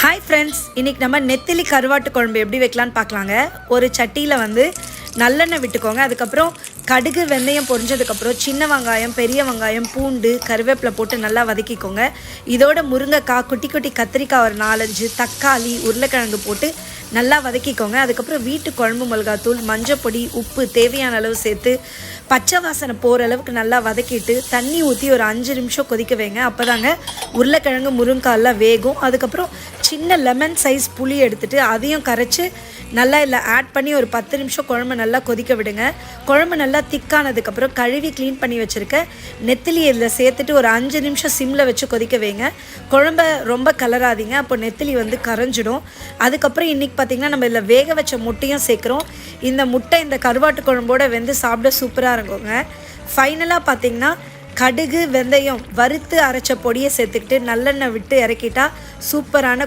Hi friends, இன்றைக்கி நம்ம நெத்திலி கருவாட்டு குழம்பு எப்படி வைக்கலான்னு பார்க்கலாங்க. ஒரு சட்டியில் நல்லெண்ணெய் விட்டுக்கோங்க. அதுக்கப்புறம் கடுகு வெந்தயம் பொரிஞ்சதுக்கப்புறம் சின்ன வெங்காயம், பெரிய வெங்காயம், பூண்டு, கருவேப்பிலை போட்டு நல்லா வதக்கிக்கோங்க. இதோட முருங்கைக்காய், குட்டி குட்டி கத்திரிக்காய் ஒரு 4-5, தக்காளி, உருளைக்கிழங்கு போட்டு நல்லா வதக்கிக்கோங்க. அதுக்கப்புறம் வீட்டு குழம்பு மிளகாத்தூள், மஞ்சப்பொடி, உப்பு தேவையான அளவு சேர்த்து பச்சை வாசனை போகிற அளவுக்கு நல்லா வதக்கிட்டு தண்ணி ஊற்றி ஒரு 5 நிமிஷம் கொதிக்க வைங்க. அப்போ தாங்க உருளைக்கிழங்கு முருங்காயெல்லாம் வேகும். அதுக்கப்புறம் சின்ன லெமன் சைஸ் புளி எடுத்துகிட்டு அதையும் கரைச்சி நல்லா இல்லை ஆட் பண்ணி ஒரு 10 நிமிஷம் குழம்பு நல்லா கொதிக்க விடுங்க. குழம்பு நல்லா திக்கானதுக்கப்புறம் கழுவி க்ளீன் பண்ணி வச்சுருக்க நெத்திலி இதில் சேர்த்துட்டு ஒரு 5 நிமிஷம் சிம்மில் வச்சு கொதிக்க வைங்க. குழம்ப ரொம்ப கலராதிங்க, அப்போ நெத்திலி கரைஞ்சிடும். அதுக்கப்புறம் இன்றைக்கி பார்த்திங்கன்னா நம்ம இதில் வேக வச்ச முட்டையும் சேர்க்குறோம். இந்த முட்டை இந்த கருவாட்டு குழம்போடு வெந்து சாப்பிட சூப்பராக இருக்குங்க. ஃபைனலாக பார்த்திங்கன்னா கடுகு வெந்தயம் வறுத்து அரைச்ச பொடியை சேர்த்துக்கிட்டு நல்லெண்ணெய் விட்டு இறக்கிட்டா சூப்பரான